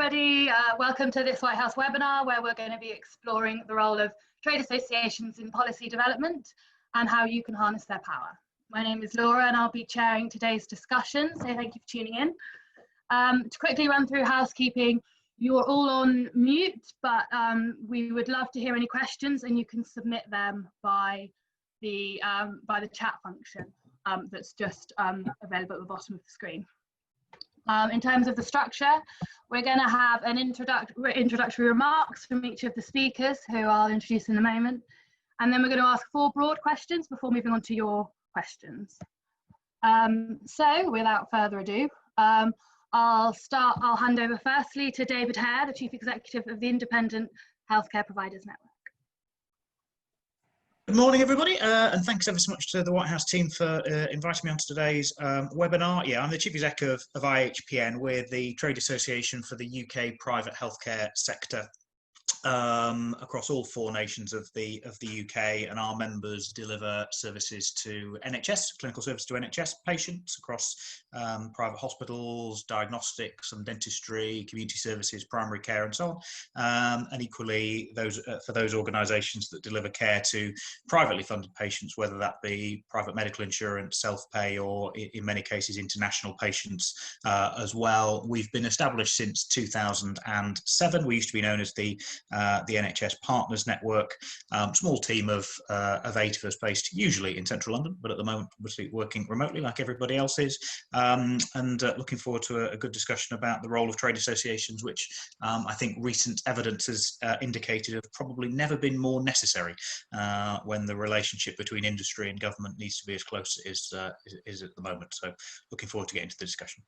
everybody. Welcome to this Whitehouse webinar where we're going to be exploring the role of trade associations in policy development and how you can harness their power. My name is Laura and I'll be chairing today's discussion, so thank you for tuning in. To quickly run through housekeeping, you're all on mute, but we would love to hear any questions, and you can submit them by the chat function that's just available at the bottom of the screen. In terms of the structure, we're going to have an introductory remarks from each of the speakers, who I'll introduce in a moment, and then we're going to ask 4 broad questions before moving on to your questions. So without further ado, I'll hand over firstly to David Hare, the Chief Executive of the Independent Healthcare Providers Network. Good morning, everybody, and thanks ever so much to the Whitehouse team for inviting me onto today's webinar. Yeah, I'm the Chief Exec of IHPN. We're the trade association for the UK private healthcare sector across all 4 nations of the UK, and our members deliver services to NHS, clinical service to NHS patients across private hospitals, diagnostics and dentistry, community services, primary care and so on, and equally for those organisations that deliver care to privately funded patients, whether that be private medical insurance, self-pay, or in many cases international patients as well. We've been established since 2007. We used to be known as the NHS Partners Network, small team of 8 of us based usually in central London, but at the moment obviously working remotely like everybody else is, and looking forward to a good discussion about the role of trade associations, which I think recent evidence has indicated have probably never been more necessary when the relationship between industry and government needs to be as close as it is at the moment. So looking forward to getting into the discussion.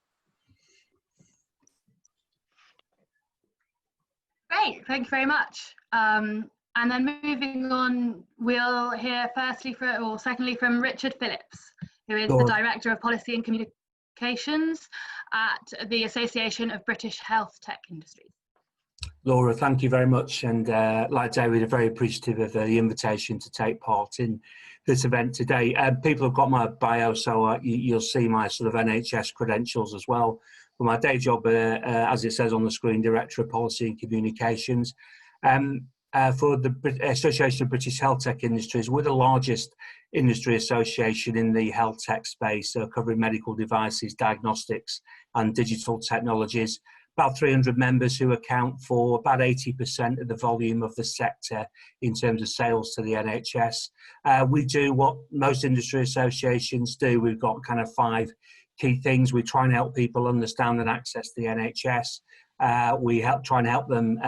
Great, thank you very much. And then moving on, we'll hear secondly from Richard Phillips, who is the Director of Policy and Communications at the Association of British Health Tech Industries. Laura, thank you very much, and like David, I'm very appreciative of the invitation to take part in this event today. People have got my bio, so you'll see my sort of NHS credentials as well. For my day job, as it says on the screen, Director of Policy and Communications. For the Association of British Health Tech Industries, we're the largest industry association in the health tech space, covering medical devices, diagnostics and digital technologies. About 300 members who account for about 80% of the volume of the sector in terms of sales to the NHS. We do what most industry associations do. We've got kind of 5 key things. We try and help people understand and access the NHS. We try and help them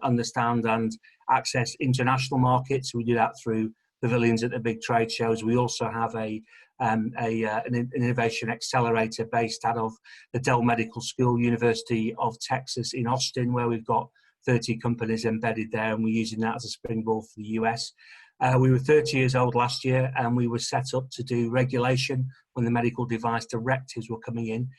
understand and access international markets. We do that through pavilions at the big trade shows. We also have an innovation accelerator based out of the Dell Medical School, University of Texas in Austin, where we've got 30 companies embedded there, and we're using that as a springboard for the US. We were 30 years old last year, and we were set up to do regulation when the medical device directives were coming in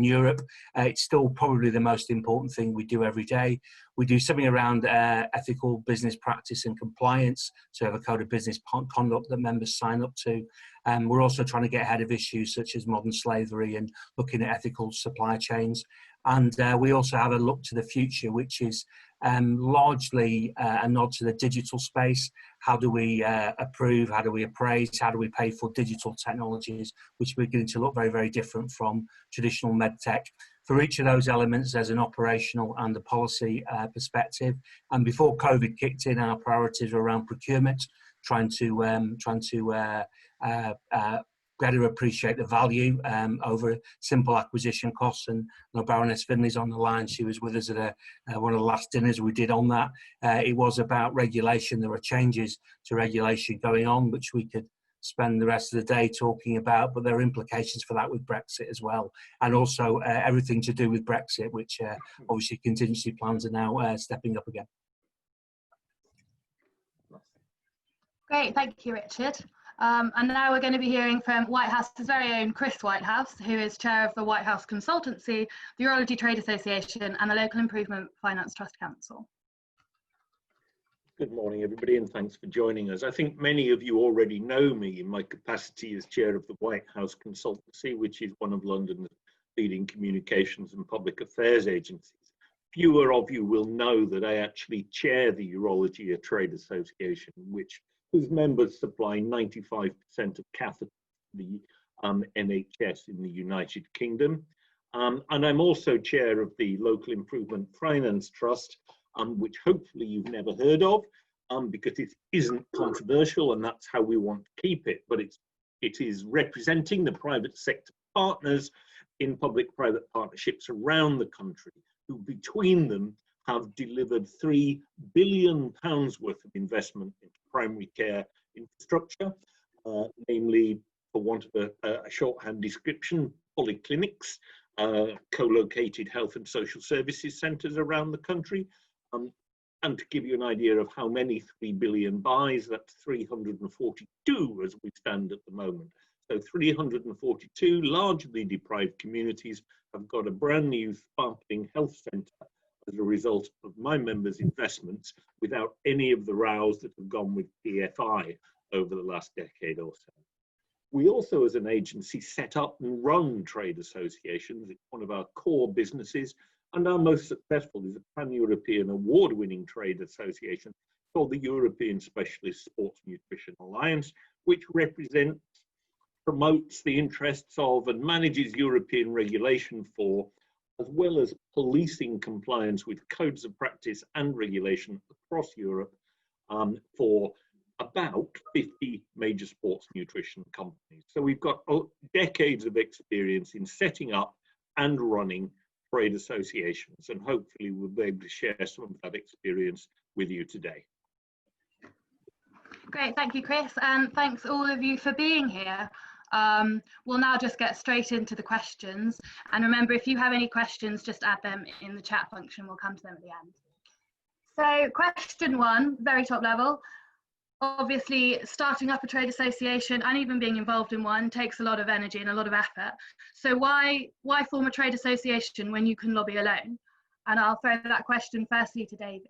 Europe. It's still probably the most important thing we do every day. We do something around ethical business practice and compliance, so we have a code of business conduct that members sign up to. We're also trying to get ahead of issues such as modern slavery and looking at ethical supply chains. And we also have a look to the future, which is largely a nod to the digital space. How do we approve, how do we appraise, how do we pay for digital technologies, which are beginning to look very, very different from traditional medtech. For each of those elements, there's an operational and a policy perspective. And before COVID kicked in, our priorities were around procurement, trying to better appreciate the value over simple acquisition costs. And Baroness Finley's on the line. She was with us at one of the last dinners we did on that. It was about regulation. There were changes to regulation going on, which we could spend the rest of the day talking about, but there are implications for that with Brexit as well. And also everything to do with Brexit, which obviously contingency plans are now stepping up again. Great, thank you, Richard. And now we're going to be hearing from Whitehouse's very own Chris Whitehouse, who is chair of the Whitehouse Consultancy, the Urology Trade Association and the Local Improvement Finance Trust Council. Good morning, everybody, and thanks for joining us. I think many of you already know me in my capacity as chair of the Whitehouse Consultancy, which is one of London's leading communications and public affairs agencies. Fewer of you will know that I actually chair the Urology Trade Association, whose members supply 95% of catheters to the NHS in the United Kingdom. And I'm also chair of the Local Improvement Finance Trust, which hopefully you've never heard of, because it isn't controversial and that's how we want to keep it. But it is representing the private sector partners in public-private partnerships around the country, who between them have delivered £3 billion worth of investment into primary care infrastructure, namely, for want of a shorthand description, polyclinics, co-located health and social services centres around the country. And to give you an idea of how many 3 billion buys, that's 342 as we stand at the moment. So 342 largely deprived communities have got a brand new sparkling health centre as a result of my members' investments, without any of the rows that have gone with PFI over the last decade or so. We also, as an agency, set up and run trade associations. It's one of our core businesses, and our most successful is a pan-European award-winning trade association called the European Specialist Sports Nutrition Alliance, which promotes the interests of and manages European regulation for, as well as policing compliance with codes of practice and regulation across Europe for about 50 major sports nutrition companies. So we've got decades of experience in setting up and running trade associations, and hopefully we'll be able to share some of that experience with you today. Great, thank you, Chris, and thanks all of you for being here. We'll now just get straight into the questions, and remember, if you have any questions, just add them in the chat function. We'll come to them at the end. So question one, very top level. Obviously, starting up a trade association and even being involved in one takes a lot of energy and a lot of effort. So why form a trade association when you can lobby alone? And I'll throw that question firstly to David.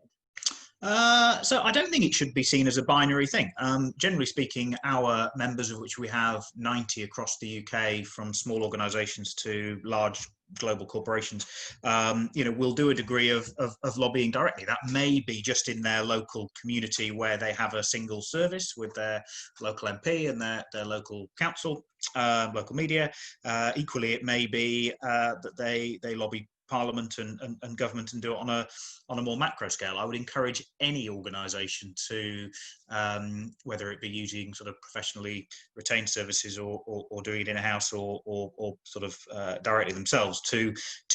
So I don't think it should be seen as a binary thing. Generally speaking, our members, of which we have 90 across the UK, from small organisations to large global corporations, will do a degree of lobbying directly. That may be just in their local community where they have a single service with their local MP and their local council, local media. Equally, it may be that they lobby Parliament and government and do it on a more macro scale. I would encourage any organisation to, whether it be using sort of professionally retained services or doing it in a house or sort of directly themselves, to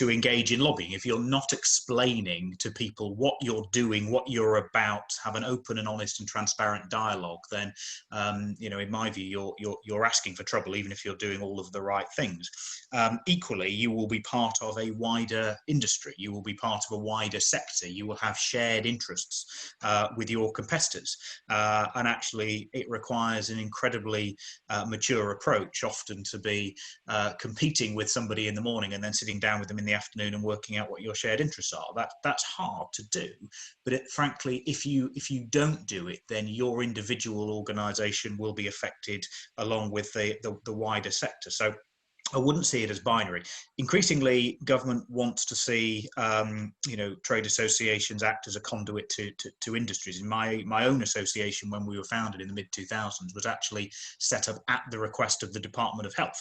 engage in lobbying. If you're not explaining to people what you're doing, what you're about, have an open and honest and transparent dialogue, then in my view, you're asking for trouble, even if you're doing all of the right things. Equally, you will be part of a wider industry. You will be part of a wider sector. You will have shared interests with your competitors, and actually it requires an incredibly mature approach often to be competing with somebody in the morning and then sitting down with them in the afternoon and working out what your shared interests are. That's hard to do, but frankly, if you don't do it, then your individual organisation will be affected along with the wider sector. So I wouldn't see it as binary. Increasingly, government wants to see, trade associations act as a conduit to industries. In my own association, when we were founded in the mid-2000s, was actually set up at the request of the Department of Health,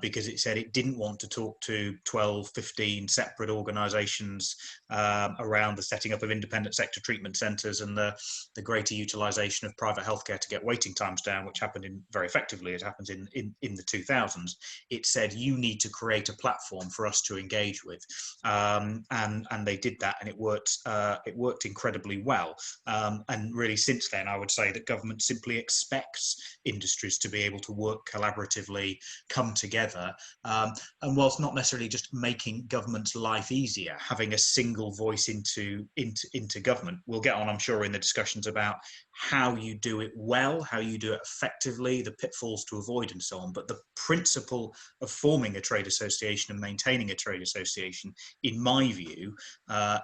because it said it didn't want to talk to 12, 15 separate organisations around the setting up of independent sector treatment centres and the greater utilisation of private healthcare to get waiting times down, which happened very effectively. It happens in the 2000s. It said, you need to create a platform for us to engage with, and they did that, and it worked incredibly well. And really, since then, I would say that government simply expects industries to be able to work collaboratively, come together, and whilst not necessarily just making government's life easier, having a single voice into government. We'll get on, I'm sure, in the discussions about how you do it well, how you do it effectively, the pitfalls to avoid, and so on. But the principle forming a trade association and maintaining a trade association, in my view,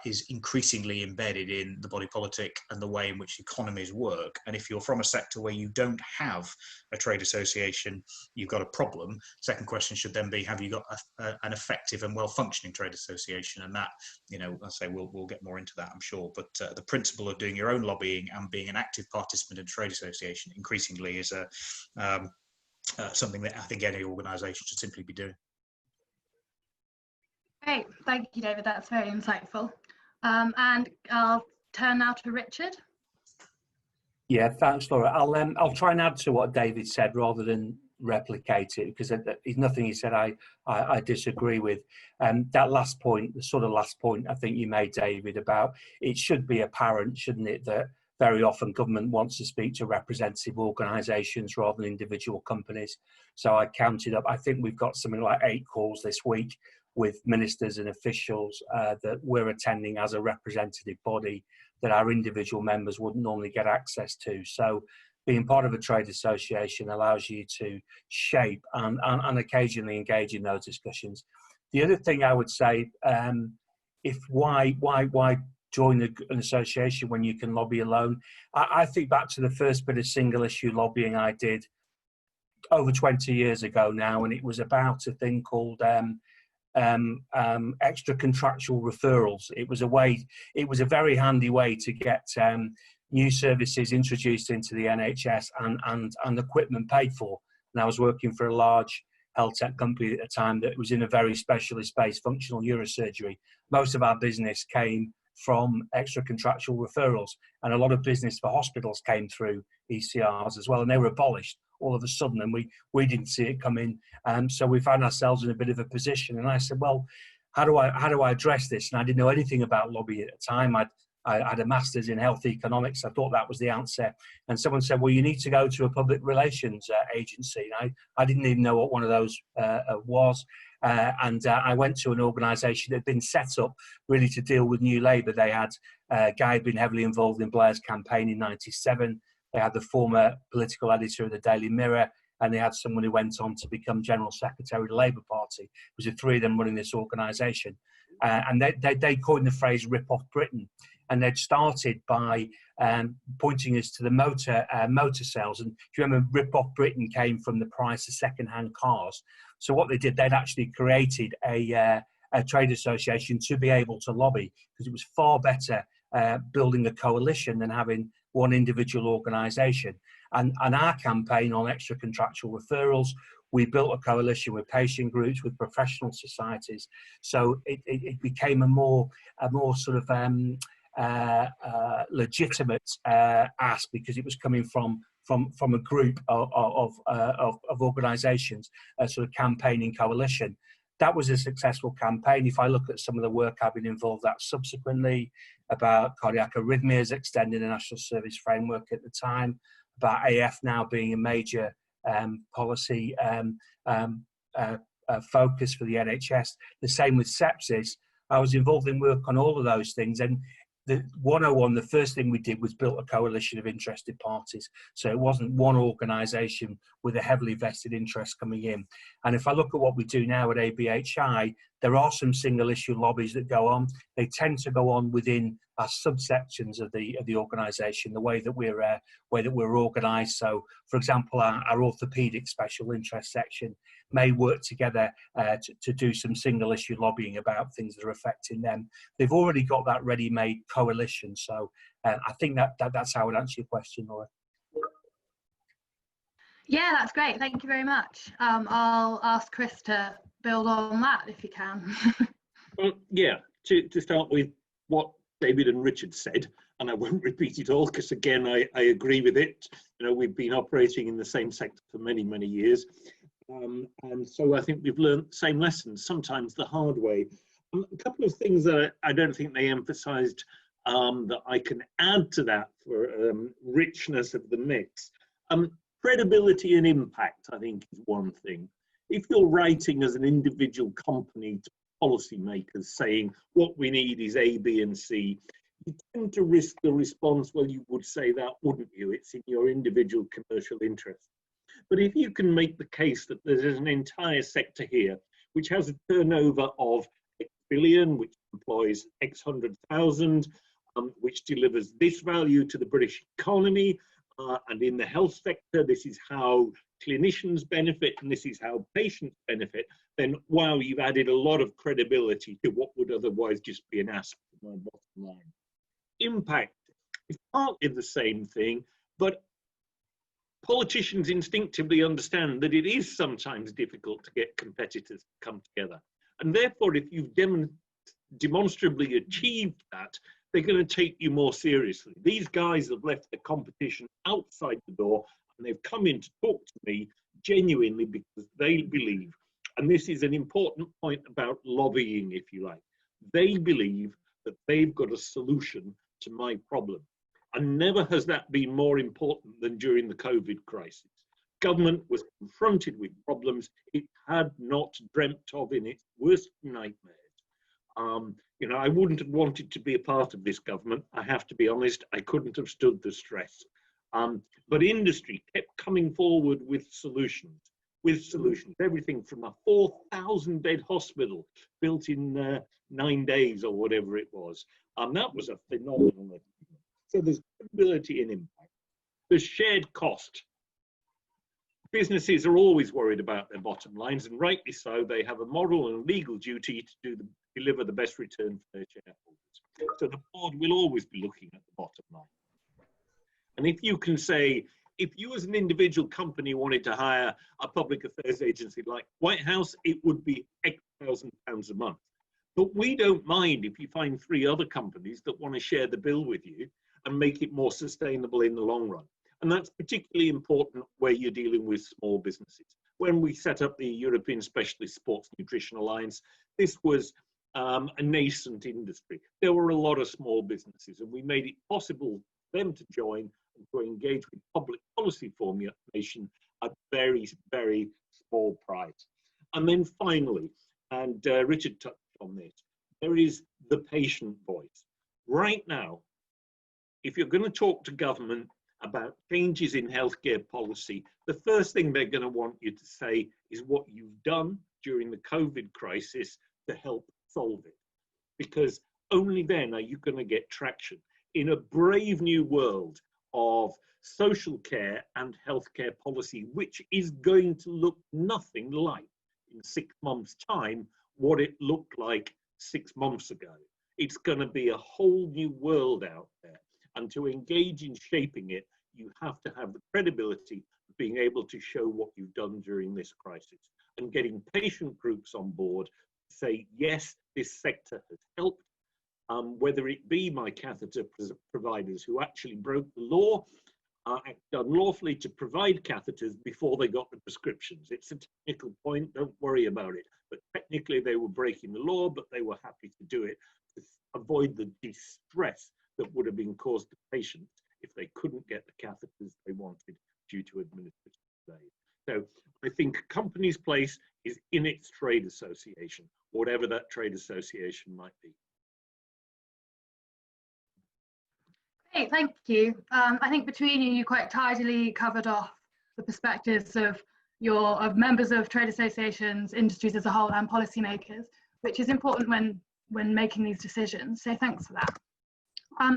is increasingly embedded in the body politic and the way in which economies work. And if you're from a sector where you don't have a trade association, you've got a problem. Second question should then be, have you got an effective and well-functioning trade association? And that, you know, I say we'll get more into that, I'm sure. But the principle of doing your own lobbying and being an active participant in a trade association increasingly is something that I think any organisation should simply be doing. Great, thank you, David. That's very insightful. And I'll turn now to Richard. Yeah, thanks, Laura. I'll try and add to what David said rather than replicate it, because there's nothing he said I disagree with. That last point, the sort of last point I think you made, David, about it should be apparent, shouldn't it, that very often government wants to speak to representative organisations rather than individual companies. So I counted up, I think we've got something like 8 calls this week with ministers and officials that we're attending as a representative body that our individual members wouldn't normally get access to. So being part of a trade association allows you to shape and occasionally engage in those discussions. The other thing I would say, why join an association when you can lobby alone? I think back to the first bit of single issue lobbying I did over 20 years ago now, and it was about a thing called extra contractual referrals. It was a very handy way to get new services introduced into the NHS and equipment paid for. And I was working for a large health tech company at the time that was in a very specialist space, functional neurosurgery. Most of our business came from extra contractual referrals, and a lot of business for hospitals came through ECRs as well, and they were abolished all of a sudden, and we didn't see it coming. So we found ourselves in a bit of a position, and I said, well, how do I address this? And I didn't know anything about lobby at the time. I had a master's in health economics. I thought that was the answer. And someone said, well, you need to go to a public relations agency. And I didn't even know what one of those was. And I went to an organisation that had been set up really to deal with New Labour. They had a guy who'd been heavily involved in Blair's campaign in '97. They had the former political editor of the Daily Mirror, and they had someone who went on to become General Secretary of the Labour Party. It was the 3 of them running this organisation. And they coined the phrase "rip off Britain." And they'd started by pointing us to the motor sales. And if you remember, "Rip off Britain" came from the price of second-hand cars. So what they did, they'd actually created a trade association to be able to lobby, because it was far better building a coalition than having one individual organisation. And our campaign on extra contractual referrals, we built a coalition with patient groups, with professional societies. So it became a more sort of legitimate ask, because it was coming from a group of organisations, a sort of campaigning coalition. That was a successful campaign. If I look at some of the work I've been involved at subsequently, about cardiac arrhythmias extending the National Service Framework at the time, about AF now being a major policy focus for the NHS, the same with sepsis. I was involved in work on all of those things, and the 101, the first thing we did was built a coalition of interested parties. So it wasn't one organisation with a heavily vested interest coming in. And if I look at what we do now at ABHI, there are some single issue lobbies that go on. They tend to go on within our subsections of the organisation, the way that we're organised. So, for example, our orthopaedic special interest section may work together to do some single issue lobbying about things that are affecting them. They've already got that ready-made coalition. So I think that's how I would answer your question, Laura. Yeah, that's great. Thank you very much. I'll ask Chris to build on that if you can. Well, yeah, to start with what David and Richard said, and I won't repeat it all because, again, I agree with it. You know, we've been operating in the same sector for many, many years. And so I think we've learned the same lessons, sometimes the hard way. A couple of things that I don't think they emphasised that I can add to that for richness of the mix. Credibility and impact, I think, is one thing. If you're writing as an individual company to policymakers saying what we need is A, B, and C, you tend to risk the response, well, you would say that, wouldn't you? It's in your individual commercial interest. But if you can make the case that there's an entire sector here which has a turnover of X billion, which employs X 100,000, which delivers this value to the British economy, and in the health sector, this is how clinicians benefit and this is how patients benefit, then wow, you've added a lot of credibility to what would otherwise just be an ask for my bottom line. Impact is partly the same thing, but politicians instinctively understand that it is sometimes difficult to get competitors to come together. And therefore, if you've demonstrably achieved that, they're going to take you more seriously. These guys have left the competition outside the door and they've come in to talk to me genuinely because they believe, and this is an important point about lobbying, if you like, they believe that they've got a solution to my problem. And never has that been more important than during the COVID crisis. Government was confronted with problems it had not dreamt of in its worst nightmares. You know, I wouldn't have wanted to be a part of this government. I have to be honest, I couldn't have stood the stress. But industry kept coming forward with solutions, everything from a 4,000 bed hospital built in 9 days or whatever it was. That was a phenomenal. So there's credibility and impact. There's shared cost. Businesses are always worried about their bottom lines, and rightly so. They have a moral and legal duty to deliver the best return for their shareholders. So the board will always be looking at the bottom line. And if you can say, if you as an individual company wanted to hire a public affairs agency like Whitehouse, it would be X £1,000 a month. But we don't mind if you find 3 other companies that want to share the bill with you and make it more sustainable in the long run. And that's particularly important where you're dealing with small businesses. When we set up the European Specialist Sports Nutrition Alliance, this was a nascent industry. There were a lot of small businesses, and we made it possible for them to join and to engage with public policy formulation at very, very small price. And then finally, and Richard touched on this, there is the patient voice. Right now, if you're going to talk to government about changes in healthcare policy, the first thing they're going to want you to say is what you've done during the COVID crisis to help solve it. Because only then are you going to get traction. In a brave new world of social care and healthcare policy, which is going to look nothing like in 6 months' time what it looked like 6 months ago. It's going to be a whole new world out there. And to engage in shaping it, you have to have the credibility of being able to show what you've done during this crisis and getting patient groups on board to say, yes, this sector has helped, whether it be my catheter providers who actually broke the law, acted unlawfully to provide catheters before they got the prescriptions. It's a technical point, don't worry about it. But technically they were breaking the law, but they were happy to do it to avoid the distress that would have been caused to patients if they couldn't get the catheters they wanted due to administrative delays. So I think a company's place is in its trade association, whatever that trade association might be. Great, thank you. I think between you quite tidily covered off the perspectives of members of trade associations, industries as a whole, and policymakers, which is important when making these decisions. So thanks for that.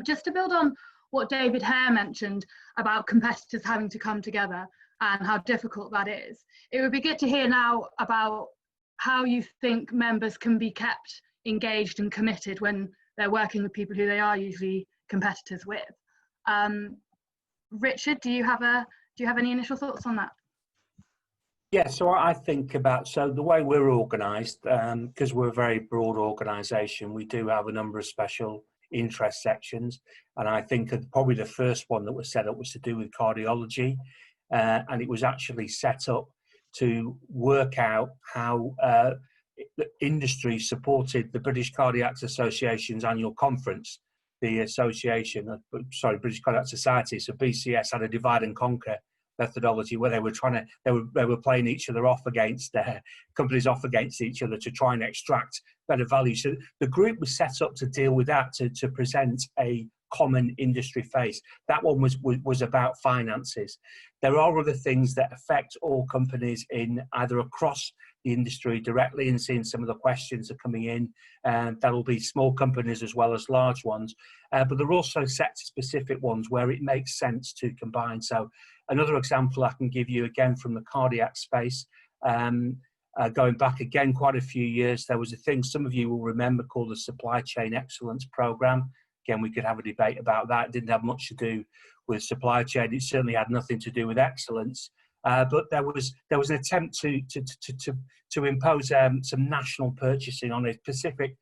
Just to build on what David Hare mentioned about competitors having to come together and how difficult that is, it would be good to hear now about how you think members can be kept engaged and committed when they're working with people who they are usually competitors with. Richard, do you have any initial thoughts on that? Yeah, so I think so the way we're organised, because we're a very broad organisation, we do have a number of special interest sections, and I think probably the first one that was set up was to do with cardiology, and it was actually set up to work out how the industry supported the British Cardiac Association's annual conference. The British Cardiac Society, so BCS, had a divide and conquer methodology where they were playing each other off against companies off against each other to try and extract better value. So the group was set up to deal with that, to present a common industry face. That one was about finances. There are other things that affect all companies in either across the industry directly, and seeing some of the questions are coming in, and that will be small companies as well as large ones. But there are also sector-specific ones where it makes sense to combine. So another example I can give you, again, from the cardiac space, going back again quite a few years, there was a thing some of you will remember called the Supply Chain Excellence Programme. Again, we could have a debate about that. It didn't have much to do with supply chain. It certainly had nothing to do with excellence. But there was an attempt to impose some national purchasing on a specific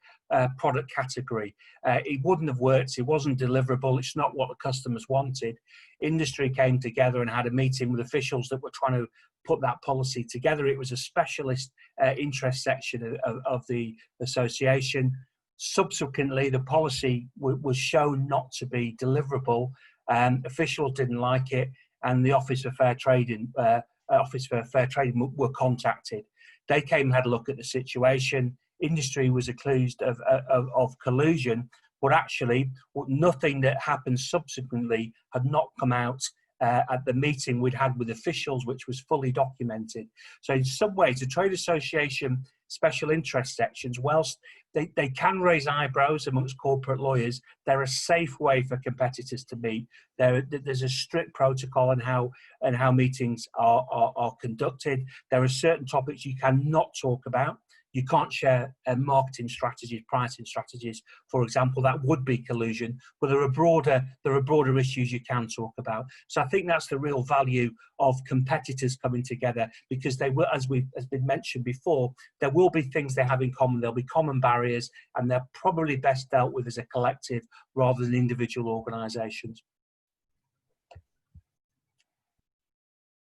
product category. It wouldn't have worked. It wasn't deliverable. It's not what the customers wanted. Industry came together and had a meeting with officials that were trying to put that policy together. It was a specialist interest section of the association. Subsequently, the policy was shown not to be deliverable. Officials didn't like it, and the Office for Fair Trading were contacted. They came and had a look at the situation. Industry was accused of collusion, but actually nothing that happened subsequently had not come out at the meeting we'd had with officials, which was fully documented. So in some ways, the trade association special interest sections, whilst they can raise eyebrows amongst corporate lawyers, they're a safe way for competitors to meet. There's a strict protocol on how meetings are conducted. There are certain topics you cannot talk about. You can't share marketing strategies, pricing strategies, for example. That would be collusion. But there are broader issues you can talk about. So I think that's the real value of competitors coming together, because they will, as been mentioned before, there will be things they have in common. There'll be common barriers, and they're probably best dealt with as a collective rather than individual organisations.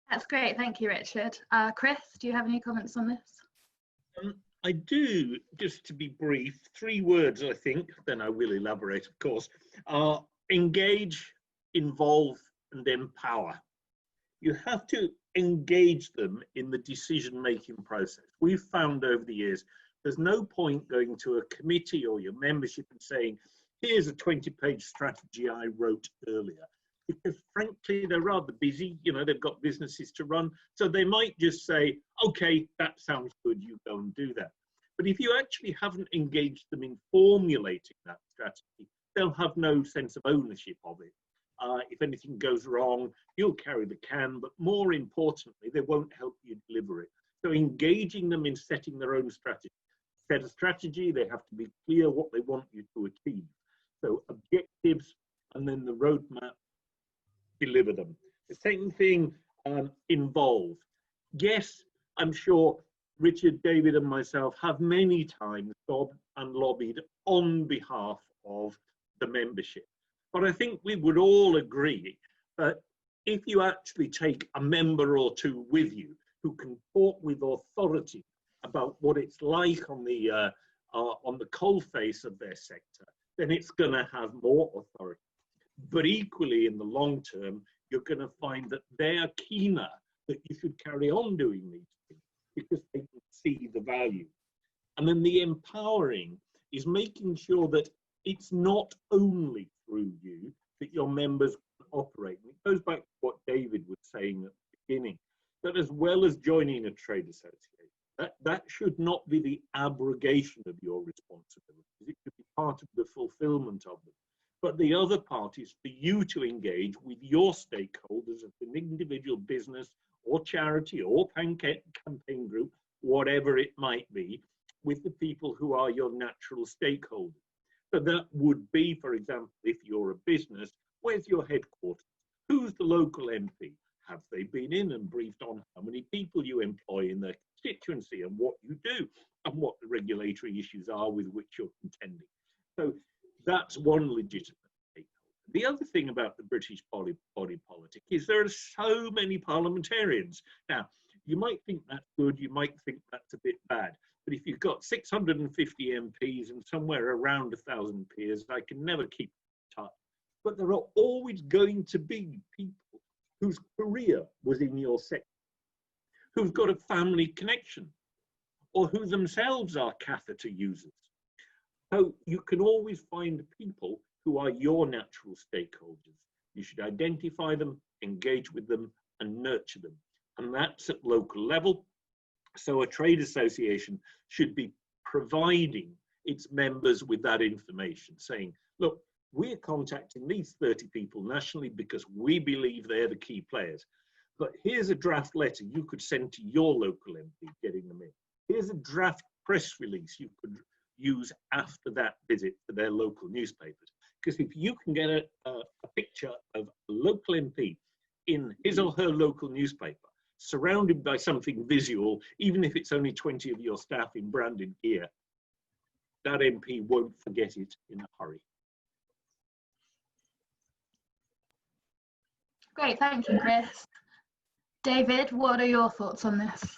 That's great. Thank you, Richard. Chris, do you have any comments on this? I do, just to be brief, 3 words, I think, then I will elaborate, of course, are engage, involve, and empower. You have to engage them in the decision-making process. We've found over the years, there's no point going to a committee or your membership and saying, here's a 20-page strategy I wrote earlier. Because frankly, they're rather busy, they've got businesses to run. So they might just say, okay, that sounds good, you go and do that. But if you actually haven't engaged them in formulating that strategy, they'll have no sense of ownership of it. If anything goes wrong, you'll carry the can, but more importantly, they won't help you deliver it. So engaging them in setting their own strategy. Set a strategy, they have to be clear what they want you to achieve. So objectives, and then the roadmap, deliver them. The second thing, involve. Yes, I'm sure Richard, David, and myself have many times sobbed and lobbied on behalf of the membership. But I think we would all agree that if you actually take a member or two with you who can talk with authority about what it's like on the coalface of their sector, then it's going to have more authority. But equally, in the long term, you're going to find that they are keener that you should carry on doing these things because they can see the value. And then the empowering is making sure that it's not only through you that your members operate. And it goes back to what David was saying at the beginning, that as well as joining a trade association, that should not be the abrogation of your responsibilities. It should be part of the fulfillment of them. But the other part is for you to engage with your stakeholders as an individual business or charity or campaign group, whatever it might be, with the people who are your natural stakeholders. So that would be, for example, if you're a business, where's your headquarters? Who's the local MP? Have they been in and briefed on how many people you employ in their constituency and what you do and what the regulatory issues are with which you're contending? So that's one legitimate stakeholder. The other thing about the British body politic is there are so many parliamentarians. Now, you might think that's good, you might think that's a bit bad, but if you've got 650 MPs and somewhere around 1,000 peers, I can never keep touch. But there are always going to be people whose career was in your sector, who've got a family connection, or who themselves are catheter users. So you can always find people who are your natural stakeholders. You should identify them, engage with them, and nurture them. And that's at local level. So a trade association should be providing its members with that information, saying, look, we're contacting these 30 people nationally because we believe they're the key players. But here's a draft letter you could send to your local MP, getting them in. Here's a draft press release you could use after that visit to their local newspapers. Because if you can get a picture of a local MP in his or her local newspaper, surrounded by something visual, even if it's only 20 of your staff in branded gear, that MP won't forget it in a hurry. Great, thank you, Chris. David, what are your thoughts on this?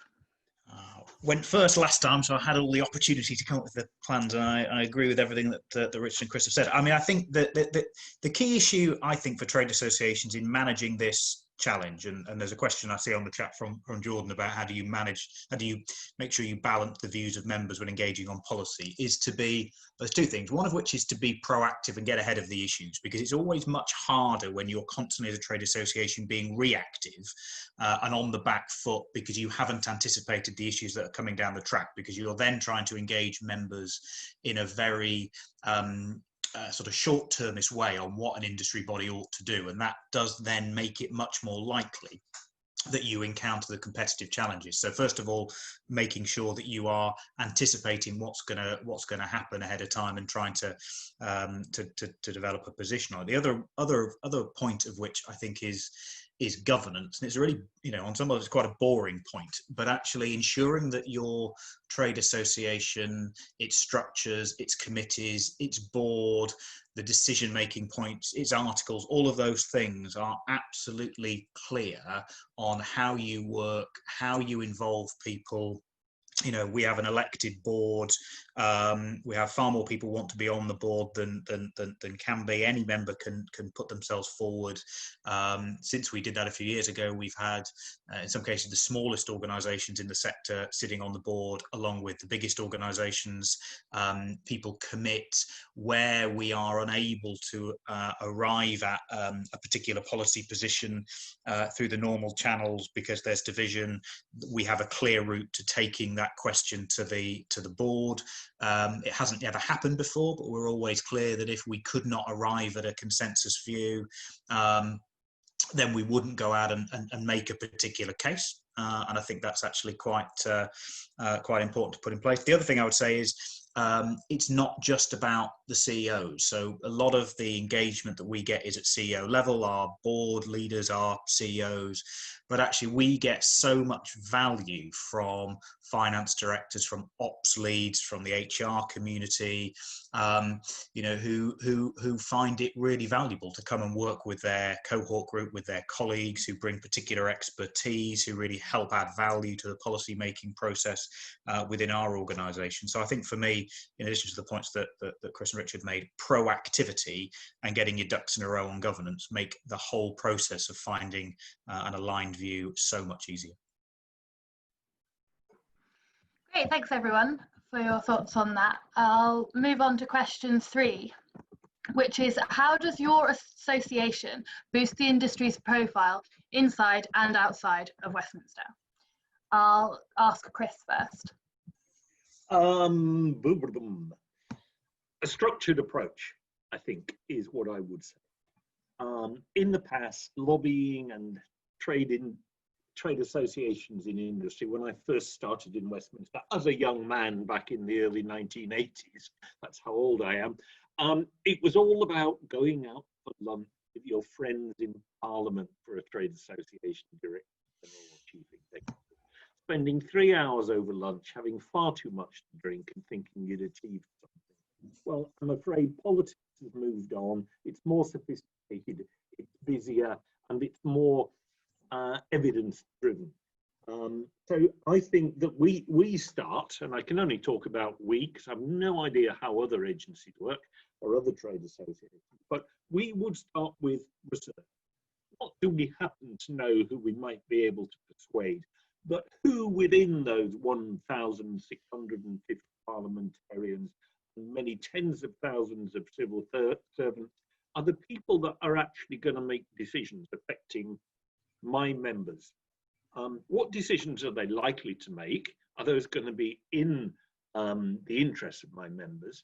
Went first last time, so I had all the opportunity to come up with the plans, and I agree with everything that Richard and Chris have said. I mean, I think that the key issue, I think, for trade associations in managing this challenge, and there's a question I see on the chat from Jordan about how do you make sure you balance the views of members when engaging on policy, is to be, there's two things, one of which is to be proactive and get ahead of the issues, because it's always much harder when you're constantly as a trade association being reactive and on the back foot because you haven't anticipated the issues that are coming down the track, because you're then trying to engage members in a very sort of short-termist way on what an industry body ought to do, and that does then make it much more likely that you encounter the competitive challenges. So first of all, making sure that you are anticipating what's gonna happen ahead of time and trying to develop a position on it. The other point of which I think is governance, and it's really, on some level it's quite a boring point, but actually ensuring that your trade association, its structures, its committees, its board, the decision-making points, its articles, all of those things are absolutely clear on how you work, how you involve people. We have an elected board. We have far more people want to be on the board than can be. Any member can put themselves forward. Since we did that a few years ago, we've had, in some cases, the smallest organisations in the sector sitting on the board, along with the biggest organisations. People commit where we are unable to arrive at a particular policy position through the normal channels because there's division. We have a clear route to taking that question to the board. It hasn't ever happened before, but we're always clear that if we could not arrive at a consensus view, then we wouldn't go out and make a particular case. And I think that's actually quite important to put in place. The other thing I would say is it's not just about the CEOs. So a lot of the engagement that we get is at CEO level. Our board leaders are CEOs, but actually we get so much value from finance directors, from ops leads, from the HR community, who find it really valuable to come and work with their cohort group, with their colleagues who bring particular expertise, who really help add value to the policy making process within our organisation. So I think for me, in addition to the points that Chris and Richard made, proactivity and getting your ducks in a row on governance make the whole process of finding an aligned view so much easier. Great, thanks everyone for your thoughts on that. I'll move on to question 3, which is, how does your association boost the industry's profile inside and outside of Westminster? I'll ask Chris first. A structured approach, I think, is what I would say. In the past, lobbying and trade associations in industry, when I first started in Westminster as a young man back in the early 1980s, that's how old I am, it was all about going out for lunch with your friends in Parliament for a trade association director or chief executive, spending 3 hours over lunch, having far too much to drink and thinking you'd achieved something. Well, I'm afraid politics has moved on. It's more sophisticated, it's busier, and it's more evidence driven. So I think that we start, and I can only talk about we because I have no idea how other agencies work or other trade associations, but we would start with research. What do we happen to know who we might be able to persuade, but who within those 1,650 parliamentarians and many tens of thousands of civil servants are the people that are actually going to make decisions affecting my members. What decisions are they likely to make? Are those going to be in the interests of my members?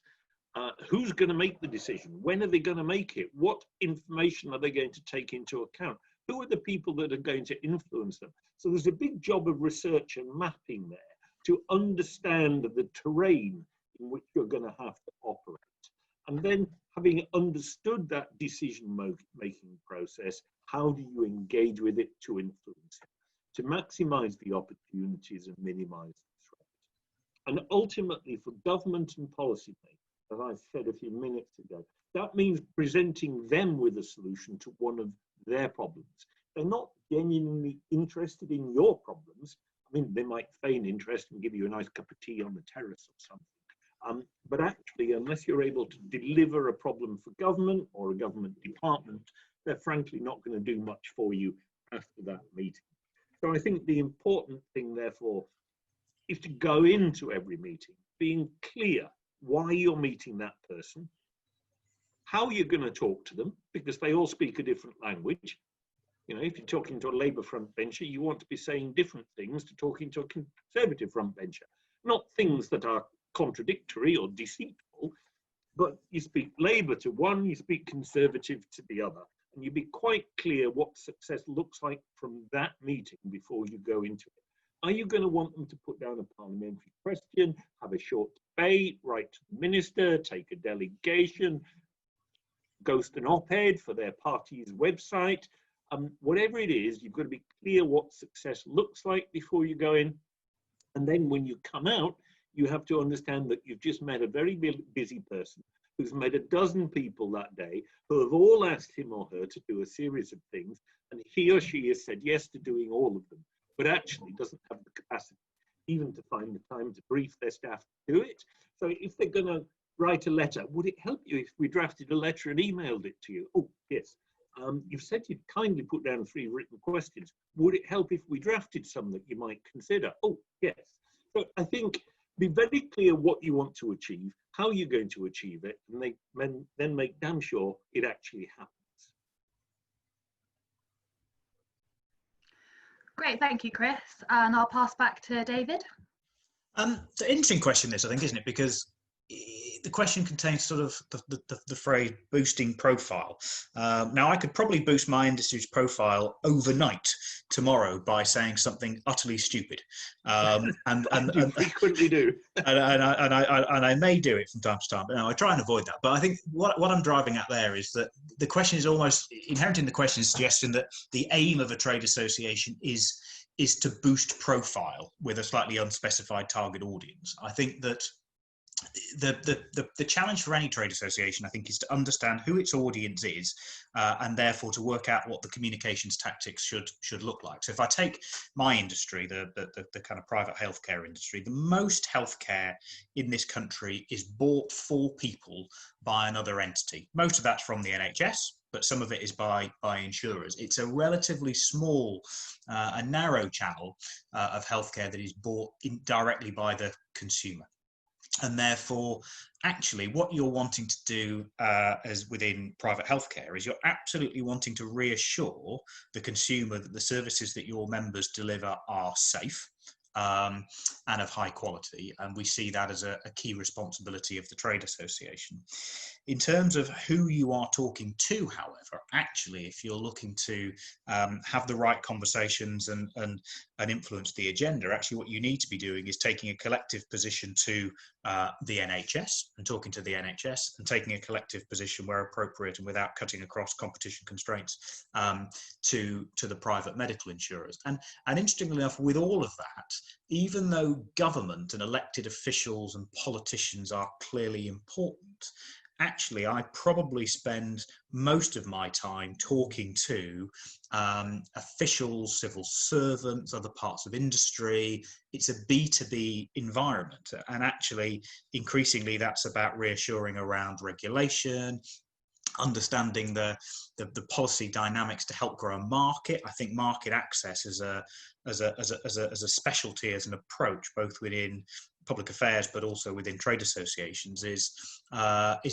Who's going to make the decision? When are they going to make it? What information are they going to take into account? Who are the people that are going to influence them? So there's a big job of research and mapping there to understand the terrain in which you're going to have to operate. And then, having understood that decision-making process, how do you engage with it to influence it, to maximize the opportunities and minimize the threats? And ultimately, for government and policymakers, as I said a few minutes ago, that means presenting them with a solution to one of their problems. They're not genuinely interested in your problems. I mean, they might feign interest and give you a nice cup of tea on the terrace or something. But actually, unless you're able to deliver a problem for government or a government department, they're frankly not going to do much for you after that meeting. So I think the important thing, therefore, is to go into every meeting being clear why you're meeting that person, how you're going to talk to them, because they all speak a different language. You know, if you're talking to a Labour frontbencher, you want to be saying different things to talking to a Conservative frontbencher. Not things that are contradictory or deceitful, but you speak Labour to one, you speak Conservative to the other, and you be quite clear what success looks like from that meeting before you go into it. Are you going to want them to put down a parliamentary question, have a short debate, write to the minister, take a delegation, ghost an op-ed for their party's website? Whatever it is, you've got to be clear what success looks like before you go in. And then when you come out, you have to understand that you've just met a very busy person who's met a dozen people that day who have all asked him or her to do a series of things, and he or she has said yes to doing all of them, but actually doesn't have the capacity even to find the time to brief their staff to do it. So if they're going to write a letter, would it help you if we drafted a letter and emailed it to you? Oh, yes. You've said you'd kindly put down 3 written questions. Would it help if we drafted some that you might consider? Oh, yes. So I think be very clear what you want to achieve, how you're going to achieve it, and then make damn sure it actually happens. Great, thank you, Chris. And I'll pass back to David. It's an interesting question, this, I think, isn't it? Because the question contains sort of the phrase boosting profile. Now, I could probably boost my industry's profile overnight tomorrow by saying something utterly stupid, and you frequently do, and I may do it from time to time. But no, I try and avoid that. But I think what I'm driving at there is that the question is almost inherent in the question, is suggesting that the aim of a trade association is to boost profile with a slightly unspecified target audience. I think that the challenge for any trade association, I think, is to understand who its audience is, and therefore to work out what the communications tactics should look like. So if I take my industry, the kind of private healthcare industry, the most healthcare in this country is bought for people by another entity. Most of that's from the NHS, but some of it is by insurers. It's a relatively small, a narrow channel of healthcare that is bought directly by the consumer. And therefore, actually, what you're wanting to do as within private healthcare is you're absolutely wanting to reassure the consumer that the services that your members deliver are safe and of high quality. And we see that as a key responsibility of the trade association. In terms of who you are talking to, however, actually, if you're looking to have the right conversations and influence the agenda, actually what you need to be doing is taking a collective position to the NHS and talking to the NHS, and taking a collective position where appropriate and without cutting across competition constraints to the private medical insurers. And interestingly enough, with all of that, even though government and elected officials and politicians are clearly important, actually, I probably spend most of my time talking to officials, civil servants, other parts of industry. It's a B2B environment. And actually, increasingly, that's about reassuring around regulation, understanding the policy dynamics to help grow a market. I think market access as a specialty, as an approach, both within public affairs, but also within trade associations, is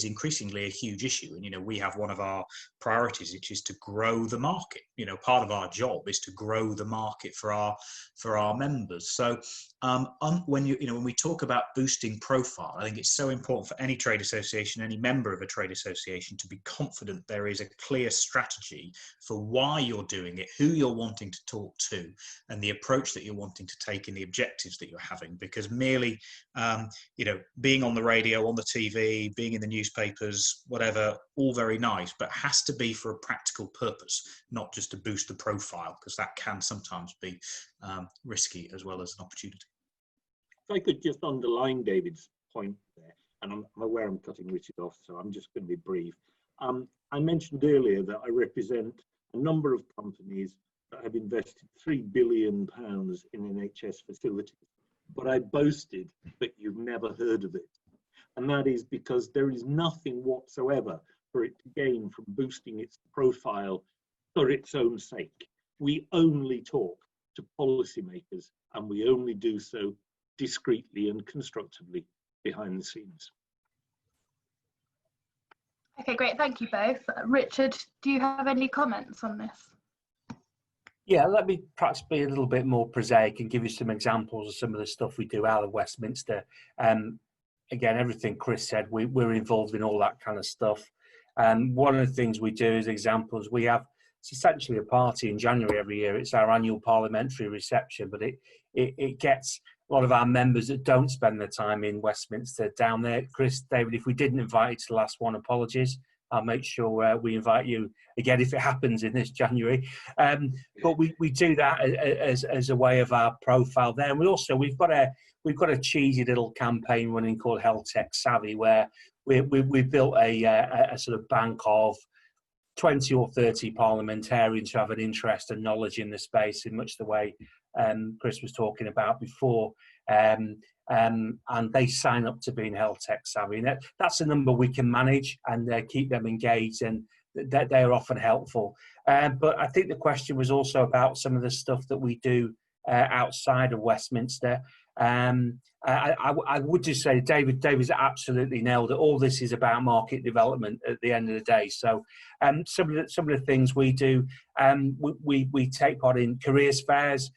increasingly a huge issue. And, you know, we have one of our priorities, which is to grow the market. You know, part of our job is to grow the market for our members. So when we talk about boosting profile, I think it's so important for any trade association, any member of a trade association, to be confident there is a clear strategy for why you're doing it, who you're wanting to talk to, and the approach that you're wanting to take, and the objectives that you're having. Because merely being on the radio, on the TV, being in the newspapers, whatever, all very nice, but has to be for a practical purpose, not just to boost the profile, because that can sometimes be risky as well as an opportunity. If I could just underline David's point there, and I'm aware I'm cutting Richard off, so I'm just going to be brief. I mentioned earlier that I represent a number of companies that have invested £3 billion in NHS facilities, but I boasted that you've never heard of it. And that is because there is nothing whatsoever for it to gain from boosting its profile for its own sake. We only talk to policymakers, and we only do so discreetly and constructively behind the scenes. Okay, great. Thank you both. Richard, do you have any comments on this? Yeah, let me perhaps be a little bit more prosaic and give you some examples of some of the stuff we do out of Westminster. Again, everything Chris said, we're involved in all that kind of stuff. One of the things we do as examples, it's essentially a party in January every year. It's our annual parliamentary reception, but it gets a lot of our members that don't spend their time in Westminster down there. Chris, David, if we didn't invite you to the last one, apologies. I'll make sure we invite you again if it happens in this January. But we do that as a way of our profile there. And we've got a cheesy little campaign running called Health Tech Savvy, where we built a sort of bank of 20 or 30 parliamentarians who have an interest and knowledge in the space, in much the way Chris was talking about before. And they sign up to being health tech savvy. And that's a number we can manage and keep them engaged, and they're often helpful. But I think the question was also about some of the stuff that we do outside of Westminster. I would just say David's absolutely nailed it. All this is about market development at the end of the day. So some of the things we do, we take part in careers fairs.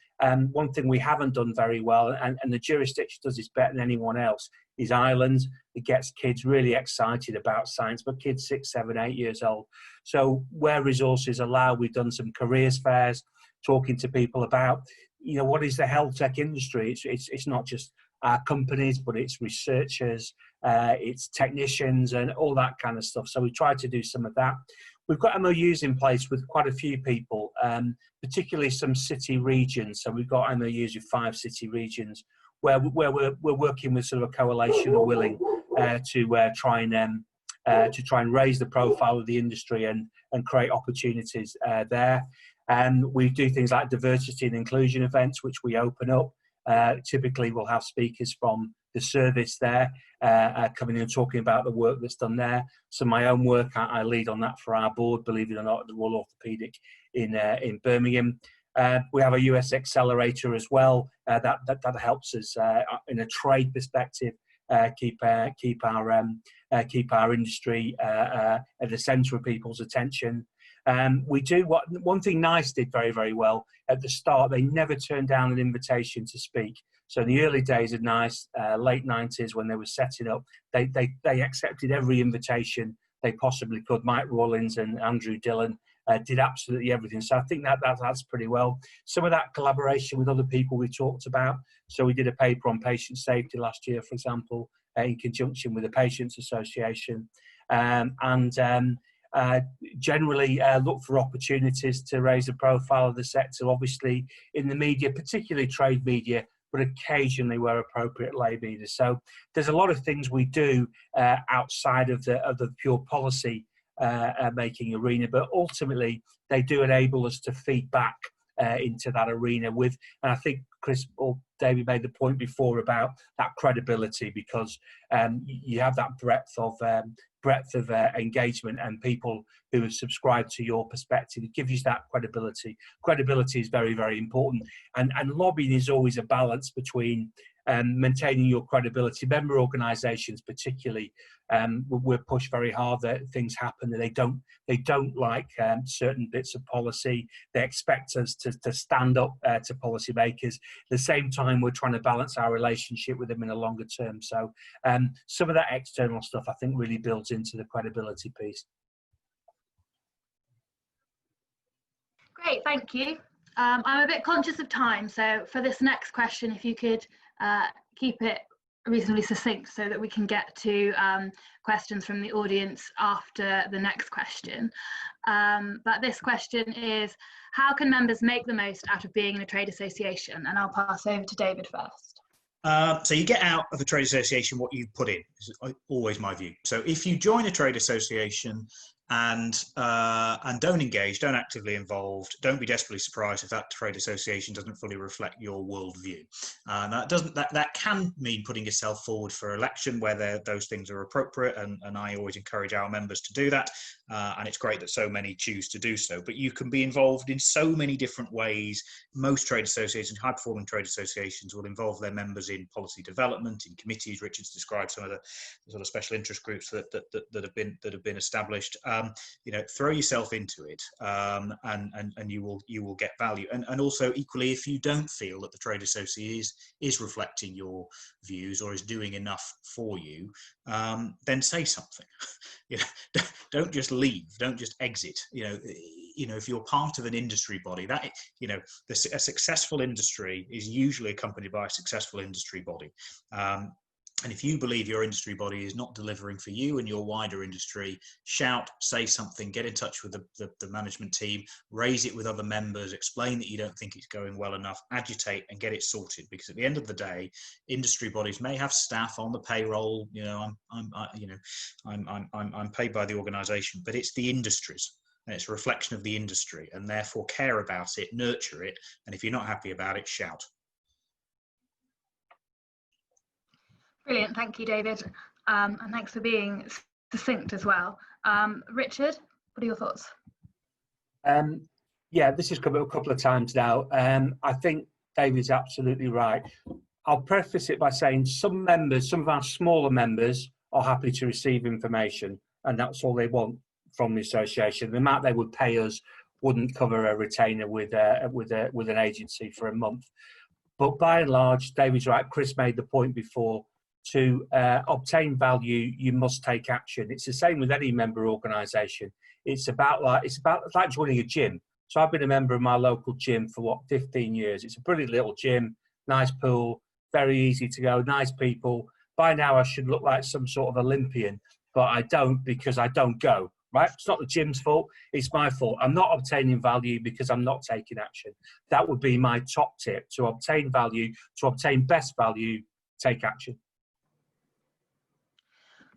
One thing we haven't done very well, and the jurisdiction does this better than anyone else, is Ireland. It gets kids really excited about science, but kids 6, 7, 8 years old. So where resources allow, we've done some careers fairs, talking to people about, what is the health tech industry? It's not just our companies, but it's researchers, it's technicians, and all that kind of stuff. So we try to do some of that. We've got MOUs in place with quite a few people, particularly some city regions. So we've got MOUs with 5 city regions where we're working with sort of a coalition of willing to try and raise the profile of the industry and create opportunities there. We do things like diversity and inclusion events, which we open up. Typically, we'll have speakers from the service there coming in and talking about the work that's done there. So my own work, I lead on that for our board, believe it or not, at the Royal Orthopaedic in Birmingham. We have a US accelerator as well that helps us in a trade perspective keep our industry at the centre of people's attention. We do one thing NICE did very, very well at the start. They never turned down an invitation to speak. So in the early days of NICE, late 90s, when they were setting up, they accepted every invitation they possibly could. Mike Rawlins and Andrew Dillon did absolutely everything. So I think that's pretty well. Some of that collaboration with other people we talked about. So we did a paper on patient safety last year, for example, in conjunction with the Patients Association. Generally look for opportunities to raise the profile of the sector, obviously in the media, particularly trade media, but occasionally where appropriate lay media. So there's a lot of things we do outside of the pure policy making arena, but ultimately they do enable us to feed back into that arena with, and I think Chris or David made the point before about that credibility, because you have that breadth of engagement and people who have subscribed to your perspective. It gives you that credibility. Credibility is very, very important. And lobbying is always a balance between maintaining your credibility. Member organisations particularly, we're pushed very hard that things happen and they don't like certain bits of policy. They expect us to stand up to policymakers. At the same time, we're trying to balance our relationship with them in a longer term. So some of that external stuff, I think, really builds into the credibility piece. Great, thank you. I'm a bit conscious of time, so for this next question, if you could keep it reasonably succinct so that we can get to questions from the audience after the next question. But this question is, how can members make the most out of being in a trade association? And I'll pass over to David first. So you get out of a trade association what you put in, is always my view. So if you join a trade association and don't engage, don't actively involved, don't be desperately surprised if that trade association doesn't fully reflect your worldview. That can mean putting yourself forward for election where those things are appropriate, and I always encourage our members to do that. And it's great that so many choose to do so. But you can be involved in so many different ways. Most trade associations, high-performing trade associations, will involve their members in policy development, in committees. Richard's described some of the sort of special interest groups that have been established. Throw yourself into it, and you will get value. And also, equally, if you don't feel that the trade association is reflecting your views or is doing enough for you, then say something. Don't just leave, don't just exit. If you're part of an industry body, a successful industry is usually accompanied by a successful industry body. And if you believe your industry body is not delivering for you and your wider industry, shout, say something, get in touch with the management team, raise it with other members, explain that you don't think it's going well enough, agitate and get it sorted. Because at the end of the day, industry bodies may have staff on the payroll. I'm paid by the organisation, but it's the industries. And it's a reflection of the industry, and therefore care about it, nurture it. And if you're not happy about it, shout. Brilliant, thank you, David. And thanks for being succinct as well. Richard, what are your thoughts? Yeah, this has come up a couple of times now. I think David's absolutely right. I'll preface it by saying some of our smaller members are happy to receive information, and that's all they want from the association. The amount they would pay us wouldn't cover a retainer with an agency for a month. But by and large, David's right. Chris made the point before. To obtain value, you must take action. It's the same with any member organisation. It's like joining a gym. So I've been a member of my local gym for 15 years. It's a brilliant little gym, nice pool, very easy to go, nice people. By now I should look like some sort of Olympian, but I don't, because I don't go. Right? It's not the gym's fault. It's my fault. I'm not obtaining value because I'm not taking action. That would be my top tip: to obtain value, to obtain best value, take action.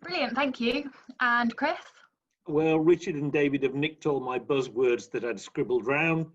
Brilliant, thank you. And Chris? Well, Richard and David have nicked all my buzzwords that I'd scribbled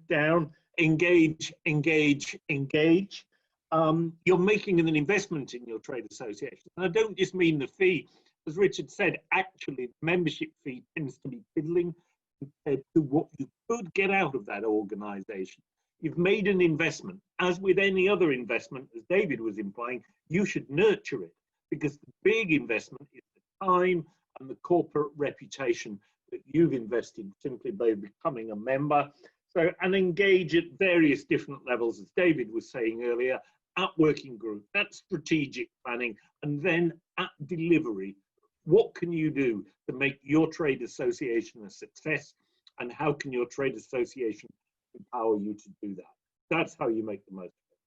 down. Engage, engage, engage. You're making an investment in your trade association. And I don't just mean the fee. As Richard said, actually, the membership fee tends to be fiddling compared to what you could get out of that organisation. You've made an investment. As with any other investment, as David was implying, you should nurture it, because the big investment is time and the corporate reputation that you've invested simply by becoming a member. So, and engage at various different levels, as David was saying earlier, at working group, at strategic planning, and then at delivery. What can you do to make your trade association a success, and how can your trade association empower you to do that? That's how you make the most of it.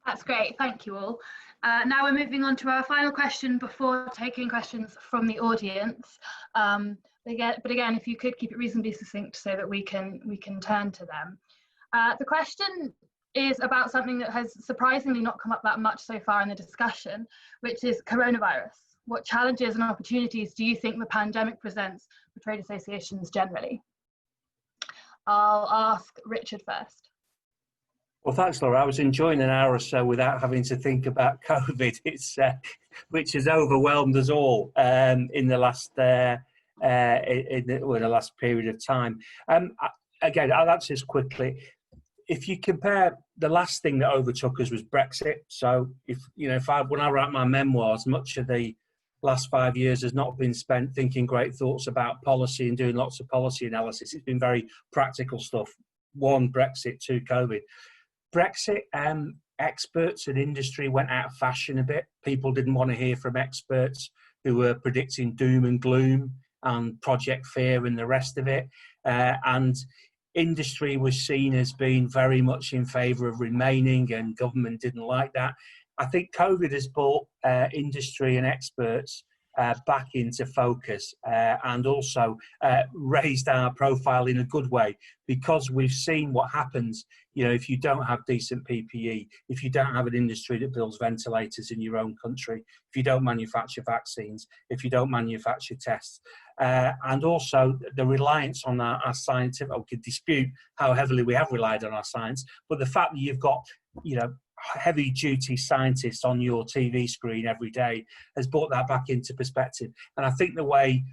That's great, thank you all. Now we're moving on to our final question before taking questions from the audience. But again, if you could keep it reasonably succinct so that we can turn to them. The question is about something that has surprisingly not come up that much so far in the discussion, which is coronavirus. What challenges and opportunities do you think the pandemic presents for trade associations generally? I'll ask Richard first. Well, thanks, Laura. I was enjoying an hour or so without having to think about COVID, which has overwhelmed us all in the last period of time. Again, I'll answer this quickly. if you compare, the last thing that overtook us was Brexit. So when I write my memoirs, much of the last 5 years has not been spent thinking great thoughts about policy and doing lots of policy analysis. It's been very practical stuff. 1, Brexit, 2, COVID. Brexit, experts and industry went out of fashion a bit. People didn't want to hear from experts who were predicting doom and gloom and Project Fear and the rest of it. And industry was seen as being very much in favour of remaining, and government didn't like that. I think COVID has brought industry and experts back into focus and also raised our profile in a good way, because we've seen what happens, if you don't have decent PPE, if you don't have an industry that builds ventilators in your own country, if you don't manufacture vaccines, if you don't manufacture tests, and also the reliance on our scientific, we could dispute how heavily we have relied on our science, but the fact that you've got, heavy duty scientists on your TV screen every day has brought that back into perspective. And I think the way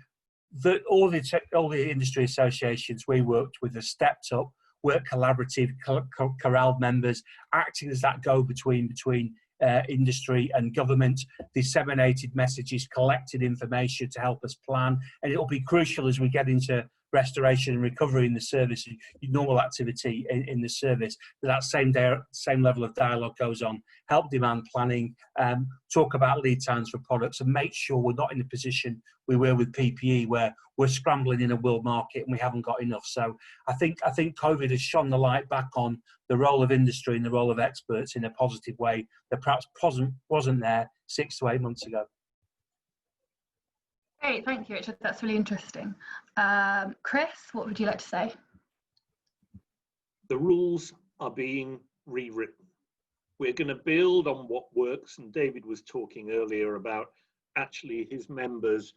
that all the industry associations we worked with have stepped up, worked collaborative, corralled members, acting as that go-between between industry and government, disseminated messages, collected information to help us plan. And it'll be crucial as we get into restoration and recovery in the service, normal activity in the service, that same level of dialogue goes on. Help demand planning, talk about lead times for products, and make sure we're not in the position we were with PPE, where we're scrambling in a world market and we haven't got enough. So I think COVID has shone the light back on the role of industry and the role of experts in a positive way that perhaps wasn't there 6 to 8 months ago. Great, thank you, Richard. That's really interesting. Chris, what would you like to say? The rules are being rewritten. We're going to build on what works, and David was talking earlier about actually his members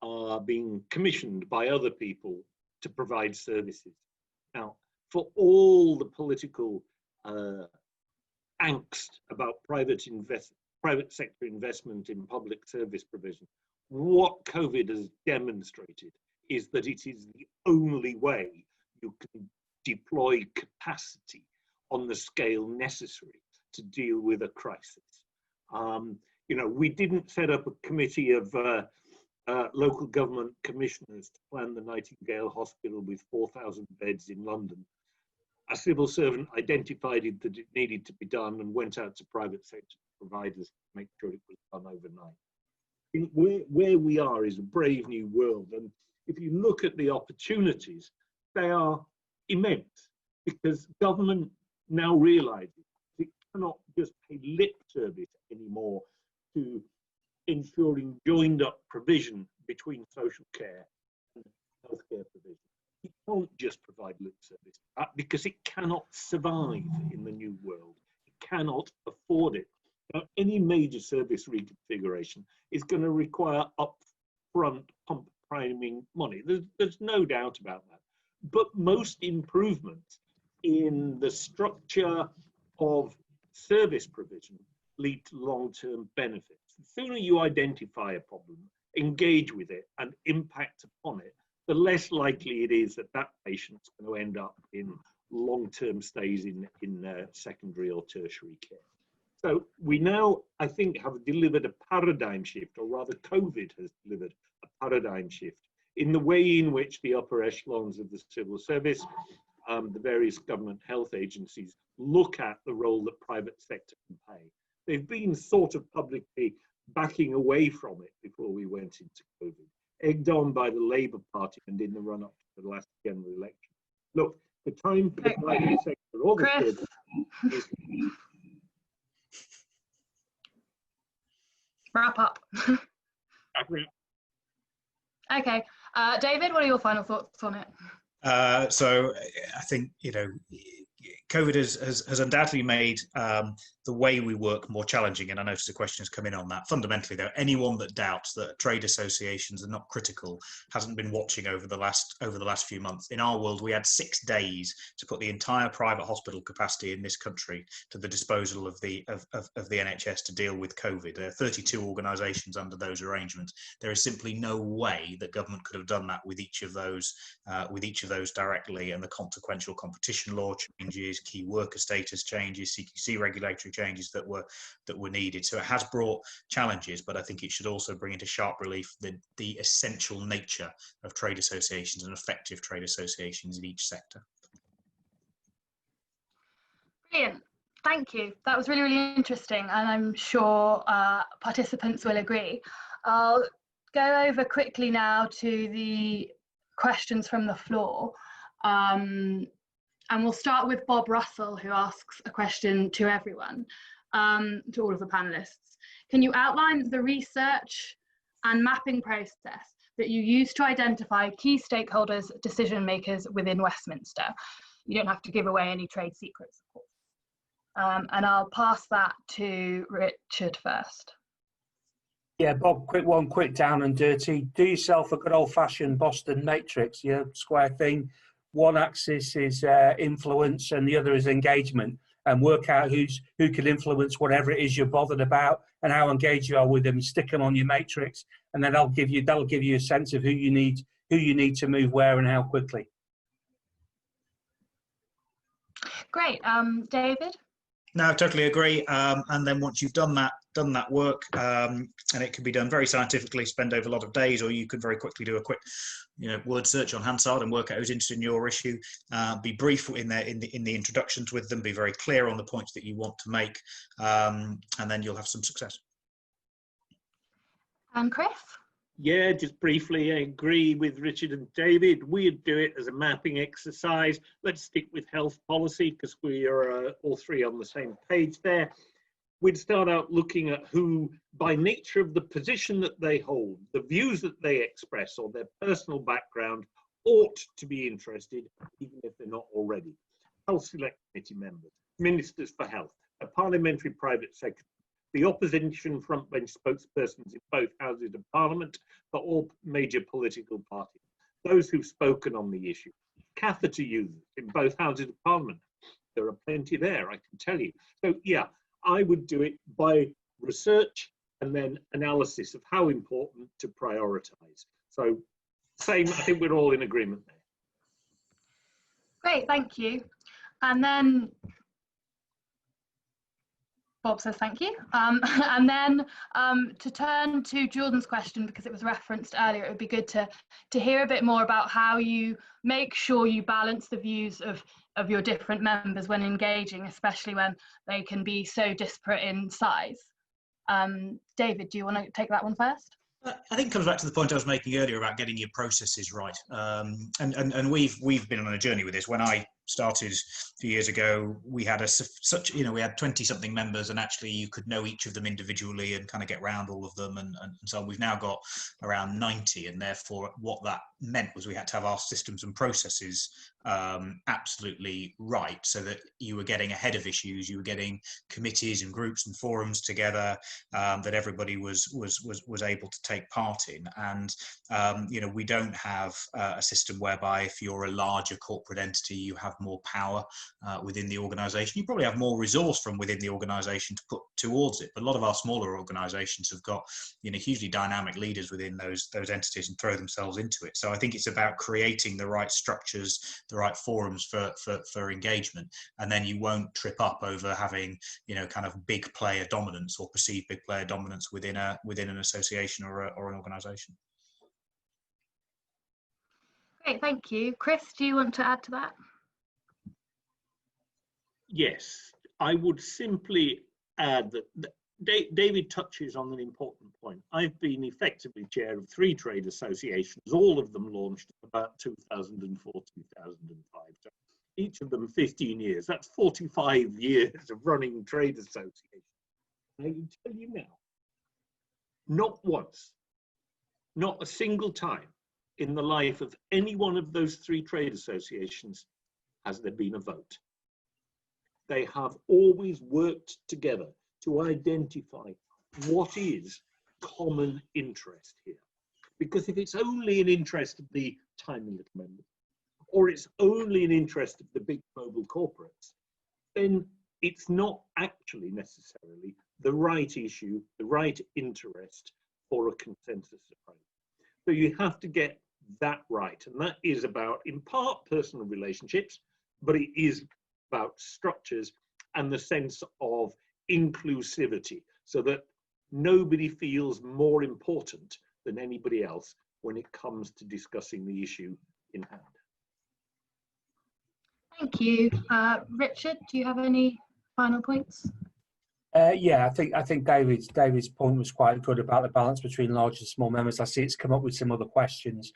are being commissioned by other people to provide services. Now, for all the political angst about private sector investment in public service provision, what COVID has demonstrated is that it is the only way you can deploy capacity on the scale necessary to deal with a crisis. We didn't set up a committee of local government commissioners to plan the Nightingale Hospital with 4,000 beds in London. A civil servant identified that it needed to be done and went out to private sector providers to make sure it was done overnight. Where we are is a brave new world, and if you look at the opportunities, they are immense, because government now realizes it cannot just pay lip service anymore to ensuring joined up provision between social care and healthcare provision. It can't just provide lip service because it cannot survive in the new world. It cannot afford it. Now, any major service reconfiguration is going to require upfront pump priming money. There's no doubt about that. But most improvements in the structure of service provision lead to long-term benefits. The sooner you identify a problem, engage with it, and impact upon it, the less likely it is that that patient's going to end up in long-term stays in secondary or tertiary care. So we now, I think, have delivered a paradigm shift, or rather COVID has delivered a paradigm shift in the way in which the upper echelons of the civil service, the various government health agencies, look at the role that private sector can play. They've been sort of publicly backing away from it before we went into COVID, egged on by the Labour Party and in the run-up to the last general election. Look, the time for the private sector or the service is... Wrap up. Okay, David, what are your final thoughts on it? So I think, COVID has undoubtedly made the way we work more challenging, and I notice the question has come in on that. Fundamentally, though, anyone that doubts that trade associations are not critical hasn't been watching over the last few months. In our world, we had 6 days to put the entire private hospital capacity in this country to the disposal of the NHS to deal with COVID. There are 32 organisations under those arrangements. There is simply no way that government could have done that with each of those directly, and the consequential competition law change changes, key worker status changes, CQC regulatory changes that were needed. So it has brought challenges, but I think it should also bring into sharp relief the essential nature of trade associations and effective trade associations in each sector. Brilliant. Thank you. That was really, really interesting, and I'm sure participants will agree. I'll go over quickly now to the questions from the floor. And we'll start with Bob Russell, who asks a question to everyone, to all of the panelists. Can you outline the research and mapping process that you use to identify key stakeholders, decision makers within Westminster? You don't have to give away any trade secrets, of course. And I'll pass that to Richard first. Yeah, Bob, quick down and dirty. Do yourself a good old-fashioned Boston matrix, square thing. One axis is influence and the other is engagement, and work out who can influence whatever it is you're bothered about and how engaged you are with them. Stick them on your matrix, and then that'll give you a sense of who you need to move where and how quickly. Great, David. No, I totally agree. And then once you've done that work, and it can be done very scientifically, spend over a lot of days, or you could very quickly do a quick, word search on Hansard and work out who's interested in your issue. Be brief in the introductions with them. Be very clear on the points that you want to make, and then you'll have some success. And Chris? Yeah, just briefly, I agree with Richard and David. We'd do it as a mapping exercise. Let's stick with health policy because we are all three on the same page there. We'd start out looking at who, by nature of the position that they hold, the views that they express, or their personal background, ought to be interested, even if they're not already. Health Select Committee members, ministers for health, a parliamentary private secretary, the opposition frontbench spokespersons in both houses of parliament for all major political parties, those who've spoken on the issue, catheter users in both houses of parliament. There are plenty there, I can tell you. So yeah, I would do it by research and then analysis of how important to prioritise. So same, I think we're all in agreement there. Great, thank you. And then Bob says thank you. And then to turn to Jordan's question, because it was referenced earlier, it would be good to hear a bit more about how you make sure you balance the views of your different members when engaging, especially when they can be so disparate in size. David, do you want to take that one first? I think it comes back to the point I was making earlier about getting your processes right. And we've been on a journey with this. When I started a few years ago, we had we had 20-something members, and actually you could know each of them individually and kind of get round all of them, and so we've now got around 90, and therefore what that meant was we had to have our systems and processes absolutely right, so that you were getting ahead of issues, you were getting committees and groups and forums together that everybody was able to take part in. And we don't have a system whereby if you're a larger corporate entity, you have more power within the organisation. You probably have more resource from within the organisation to put towards it, but a lot of our smaller organisations have got hugely dynamic leaders within those entities and throw themselves into it. So I think it's about creating the right structures, the right forums for engagement, and then you won't trip up over having kind of big player dominance or perceived big player dominance within an association or an organisation. Great, thank you. Chris, do you want to add to that? Yes, I would simply add that David touches on an important point. I've been effectively chair of 3 trade associations, all of them launched in about 2004, 2005. So each of them 15 years. That's 45 years of running trade associations. I can tell you now, not once, not a single time in the life of any one of those 3 trade associations has there been a vote. They have always worked together to identify what is common interest here. Because if it's only an interest of the tiny little members, or it's only an interest of the big global corporates, then it's not actually necessarily the right issue, the right interest for a consensus approach. So you have to get that right. And that is about, in part, personal relationships, but it is about structures and the sense of inclusivity, so that nobody feels more important than anybody else when it comes to discussing the issue in hand. Thank you. Richard, do you have any final points? Yeah, I think David's point was quite good about the balance between large and small members. I see it's come up with some other questions.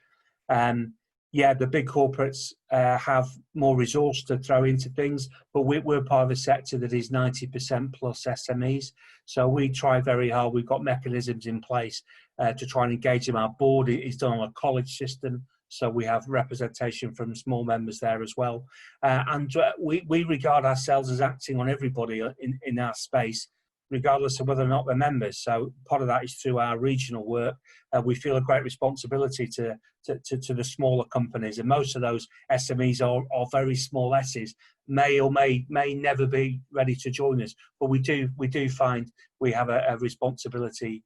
Yeah, the big corporates have more resource to throw into things, but we're part of a sector that is 90% plus SMEs. So we try very hard. We've got mechanisms in place to try and engage them. Our board is done on a college system, so we have representation from small members there as well. And we regard ourselves as acting on everybody in our space, regardless of whether or not they're members. So part of that is through our regional work. We feel a great responsibility to the smaller companies, and most of those SMEs are very small S's, may or may never be ready to join us, but we do find we have a responsibility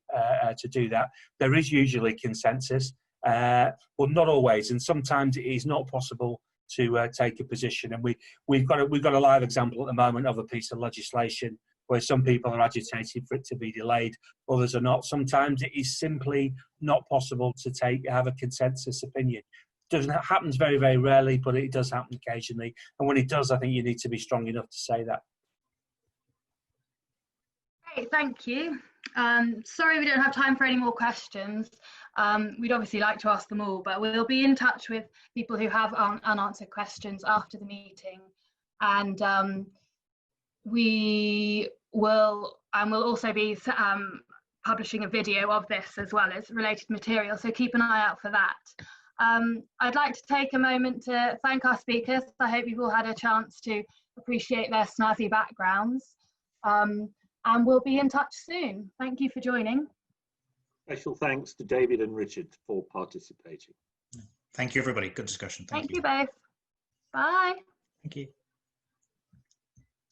to do that. There is usually consensus, but not always, and sometimes it is not possible to take a position. And we've got a live example at the moment of a piece of legislation where some people are agitating for it to be delayed, others are not. Sometimes it is simply not possible to have a consensus opinion. Happens very, very rarely, but it does happen occasionally. And when it does, I think you need to be strong enough to say that. Great, thank you. Sorry we don't have time for any more questions. We'd obviously like to ask them all, but we'll be in touch with people who have unanswered questions after the meeting. And we'll also be publishing a video of this as well as related material, so keep an eye out for that. I'd like to take a moment to thank our speakers. I hope you've all had a chance to appreciate their snazzy backgrounds, and we'll be in touch soon. Thank you for joining. Special thanks to David and Richard for participating. Thank you, everybody. Good discussion. Thank you both. Bye. Thank you.